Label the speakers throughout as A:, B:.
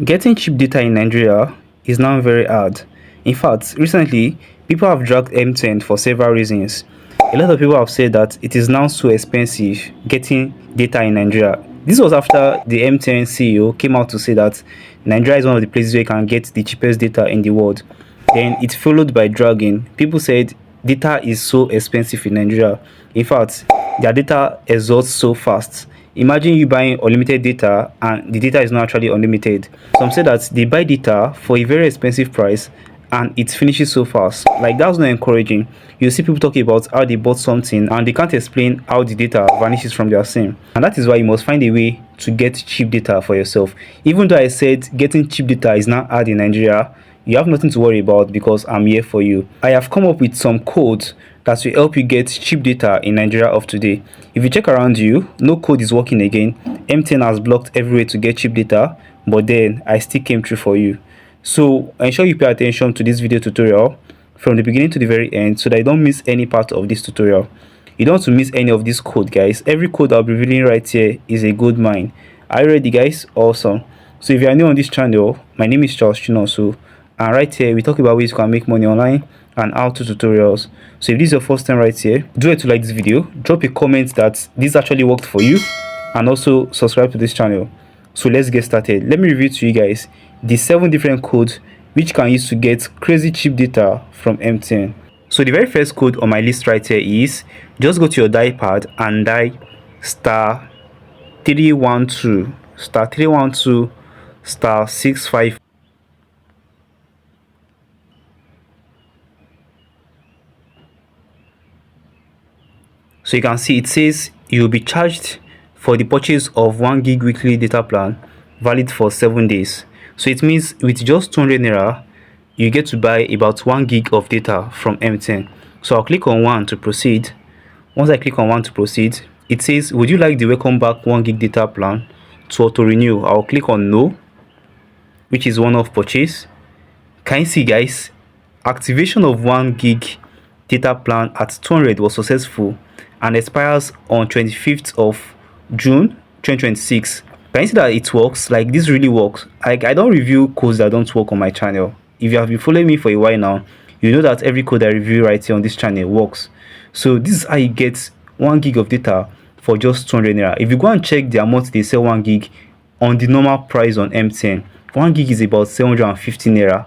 A: Getting cheap data in Nigeria is now very hard. In fact, recently, people have dragged MTN for several reasons. A lot of people have said that it is now so expensive getting data in Nigeria. This was after the MTN CEO came out to say that Nigeria is one of the places where you can get the cheapest data in the world. Then it followed by dragging. People said data is so expensive in Nigeria. In fact, their data exhausts so fast. Imagine you buying unlimited data and the data is not actually unlimited. Some say that they buy data for a very expensive price and it finishes so fast. Like, that's not encouraging. You see people talking about how they bought something and they can't explain how the data vanishes from their SIM. And that is why you must find a way to get cheap data for yourself. Even though I said getting cheap data is not hard in Nigeria, you have nothing to worry about because I'm here for you. I have come up with some codes that will help you get cheap data in Nigeria of today. If you check around you, no code is working again. MTN has blocked every way to get cheap data, but then I still came through for you. So ensure you pay attention to this video tutorial from the beginning to the very end so that you don't miss any part of this tutorial. You don't want to miss any of this code, guys. Every code I'll be revealing right here is a gold mine. Are you ready, guys? Awesome. So if you are new on this channel, my name is Charles Chinoso, and right here we talk about ways you can make money online and how to tutorials. So if this is your first time right here, do it to like this video, drop a comment that this actually worked for you, and also subscribe to this channel. So let's get started. Let me review to you guys the 7 different codes which you can use to get crazy cheap data from MTN. So the very first code on my list right here is just go to your dial pad and dial star 312 star 312 star 65. So you can see it says you'll be charged for the purchase of 1 gig weekly data plan valid for 7 days. So it means with just 200 naira you get to buy about 1 gig of data from MTN. So I'll click on 1 to proceed. Once I click on 1 to proceed, it says would you like the welcome back 1 gig data plan to auto renew? I'll click on no, which is one-off purchase. Can you see, guys? Activation of 1 gig data plan at 200 was successful and expires on 25th of June 2026. Can you see that it works? Like, this really works. Like, I don't review codes that don't work on my channel. If you have been following me for a while now, you know that every code I review right here on this channel works. So this is how you get 1 gig of data for just 200 naira. If you go and check the amount they sell 1 gig on the normal price on MTN, 1 gig is about 750 naira.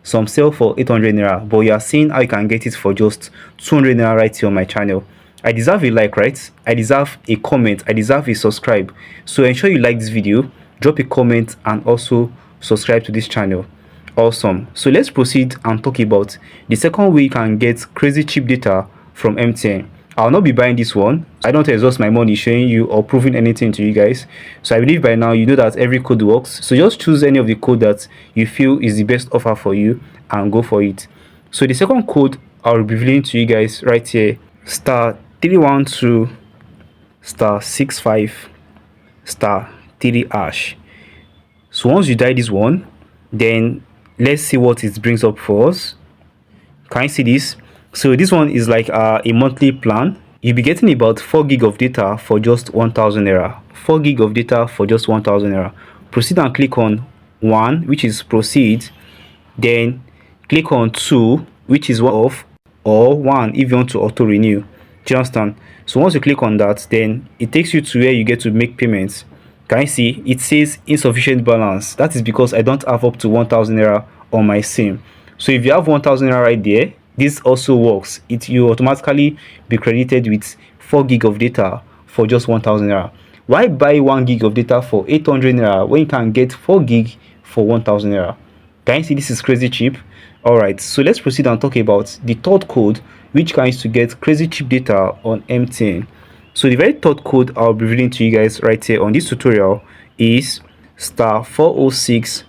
A: Some sell for 800 naira, but you are seeing how you can get it for just 200 naira right here on my channel. I deserve a like, right? I deserve a comment. I deserve a subscribe. So ensure you like this video, drop a comment, and also subscribe to this channel. Awesome. So let's proceed and talk about the second way you can get crazy cheap data from MTN. I'll not be buying this one. I don't exhaust my money showing you or proving anything to you guys. So I believe by now you know that every code works. So just choose any of the code that you feel is the best offer for you and go for it. So the second code I'll be revealing to you guys right here, star 312 star 65 star 3 hash. So once you dial this one, then let's see what it brings up for us. Can you see this? So this one is like a monthly plan. You'll be getting about 4 gig of data for just 1000 naira. 4 gig of data for just 1000 naira. Proceed and click on 1, which is proceed. Then click on 2, which is one off, or 1 if you want to auto renew. Do you understand? So once you click on that, then it takes you to where you get to make payments. Can you see? It says insufficient balance. That is because I don't have up to 1000 naira on my SIM. So if you have 1000 naira right there, this also works. You automatically be credited with 4 gig of data for just 1000 naira. Why buy 1 gig of data for 800 naira when you can get 4 gig for 1000 naira? Can you see this is crazy cheap? Alright, so let's proceed and talk about the third code which can use to get crazy cheap data on MTN. So the very third code I'll be reading to you guys right here on this tutorial is star 406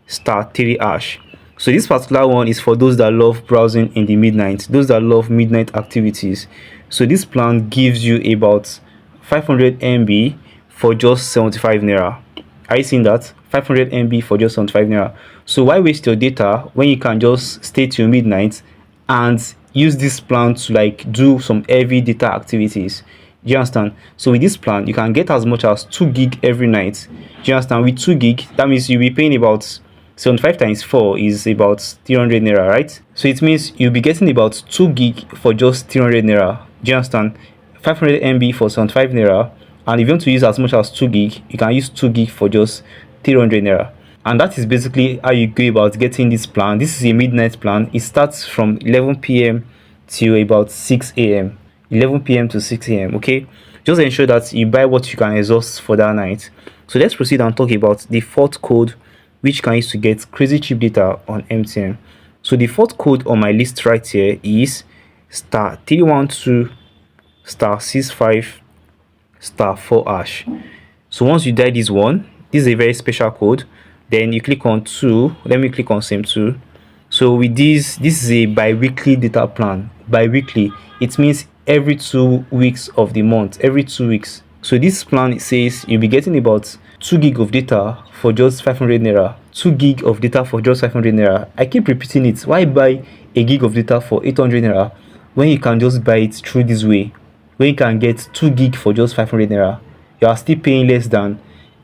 A: star 3 hash. So this particular one is for those that love browsing in the midnight, those that love midnight activities. So this plan gives you about 500 MB for just 75 naira. Are you seeing that? 500 MB for just 75 naira. So why waste your data when you can just stay till midnight and use this plan to like do some heavy data activities? Do you understand? So with this plan, you can get as much as 2 gig every night. Do you understand? With 2 gig, that means you'll be paying about 75 times 4 is about 300 naira, right? So it means you'll be getting about 2 gig for just 300 naira. Do you understand? 500 MB for 75 naira. And if you want to use as much as 2 gig, you can use 2 gig for just 300 naira. And that is basically how you go about getting this plan. This is a midnight plan. It starts from 11 p.m. till about 6 a.m. 11 p.m. to 6 a.m. Okay, just ensure that you buy what you can exhaust for that night. So let's proceed and talk about the fourth code which can use to get crazy cheap data on MTN. So the fourth code on my list right here is star 312 star 65 star 4 hash. So once you dial this one, this is a very special code. Then you click on 2. Let me click on same 2. So with this is a bi-weekly data plan. Bi-weekly, it means every 2 weeks of the month, every 2 weeks. So this plan, it says you'll be getting about 2 gig of data for just 500 naira. 2 gig of data for just 500 naira. I keep repeating it. Why buy a gig of data for 800 naira when you can just buy it through this way, when you can get 2 gig for just 500 naira? You are still paying less than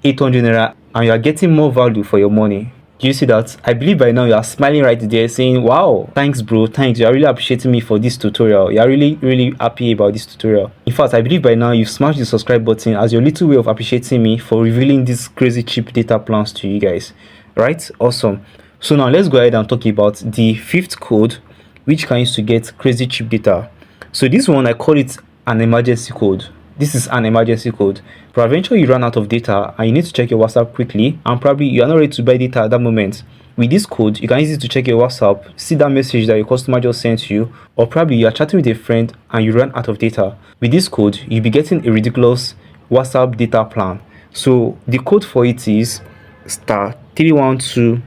A: 800 naira and you are getting more value for your money. Do you see that? I believe by now you are smiling right there saying, wow, thanks bro, thanks, you are really appreciating me for this tutorial. You are really happy about this tutorial. In fact, I believe by now you've smashed the subscribe button as your little way of appreciating me for revealing these crazy cheap data plans to you guys. Right? Awesome. So now let's go ahead and talk about the fifth code which can use to get crazy cheap data. So this one, I call it an emergency code. This is an emergency code. Peradventure you run out of data and you need to check your WhatsApp quickly, and probably you are not ready to buy data at that moment. With this code, you can use it to check your WhatsApp, see that message that your customer just sent you, or probably you are chatting with a friend and you run out of data. With this code, you'll be getting a ridiculous WhatsApp data plan. So the code for it is star 312.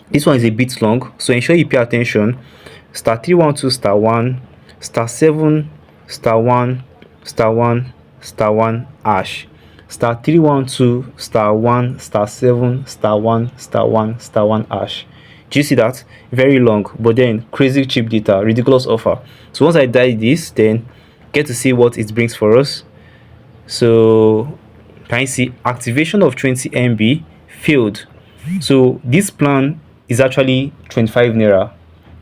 A: This one is a bit long, so ensure you pay attention. Star 312 star 1 star 7 star 1 star 1 star 1 hash. Star 312 star 1 star 7 star 1 star 1 star 1 hash. Do you see that? Very long, but then crazy cheap data, ridiculous offer. So once I dial this, then get to see what it brings for us. So can you see activation of 20 MB failed? So this plan is actually 25 naira.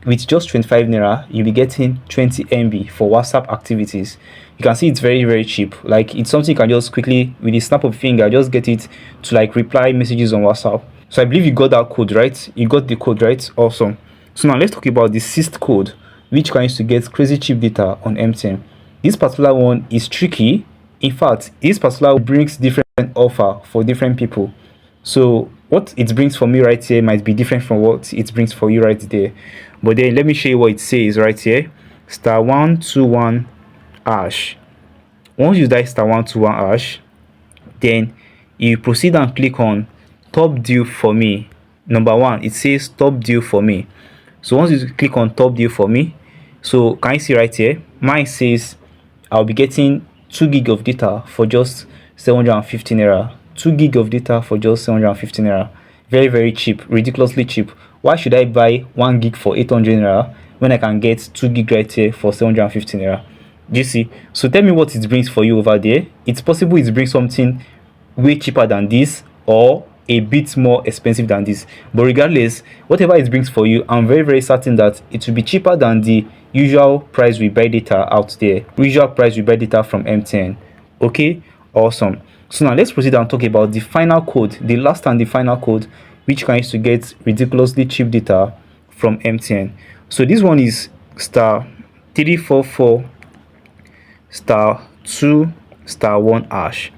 A: With just 25 naira, you'll be getting 20 MB for WhatsApp activities. You can see it's very cheap. Like, it's something you can just quickly, with the snap of a finger, just get it to like reply messages on WhatsApp. So I believe you got that code right. You got the code right. Awesome. So now let's talk about the sixth code which can use to get crazy cheap data on MTN. This particular one is tricky. In fact, this particular brings different offer for different people. So what it brings for me right here might be different from what it brings for you right there. But then let me show you what it says right here. Star 121 hash. Once you dial star 121 hash, then you proceed and click on top deal for me. Number one, it says top deal for me. So once you click on top deal for me, so can you see right here, mine says I'll be getting 2 gig of data for just 750 naira. 2 gig of data for just 750 naira. Very cheap, ridiculously cheap. Why should I buy 1 gig for 800 naira when I can get 2 gig right here for 750 naira? Do you see? So tell me what it brings for you over there. It's possible it brings something way cheaper than this or a bit more expensive than this, but regardless, whatever it brings for you, I'm very certain that it will be cheaper than the usual price we buy data out there, usual price we buy data from MTN. Okay, awesome. So now let's proceed and talk about the final code, the last and the final code which can use to get ridiculously cheap data from MTN. So this one is star 344 star 2 star 1 hash.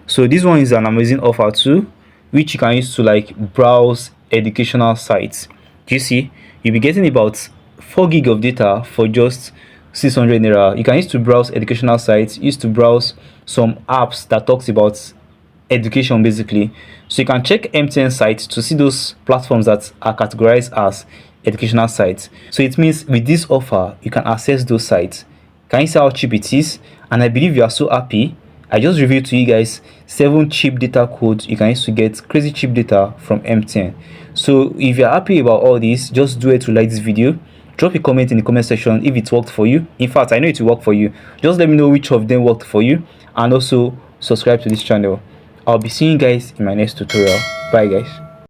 A: So this one is an amazing offer too, which you can use to like browse educational sites. Do you see? You'll be getting about 4 gig of data for just 600 naira. You can use to browse educational sites, use to browse some apps that talks about education basically. So you can check MTN sites to see those platforms that are categorized as educational sites. So it means with this offer you can access those sites. Can you see how cheap it is? And I believe you are so happy. I just reviewed to you guys 7 cheap data codes you can use to get crazy cheap data from MTN. So if you're happy about all this, just do it to like this video. Drop a comment in the comment section if it worked for you. In fact, I know it will work for you. Just let me know which of them worked for you, and also subscribe to this channel. I'll be seeing you guys in my next tutorial. Bye guys.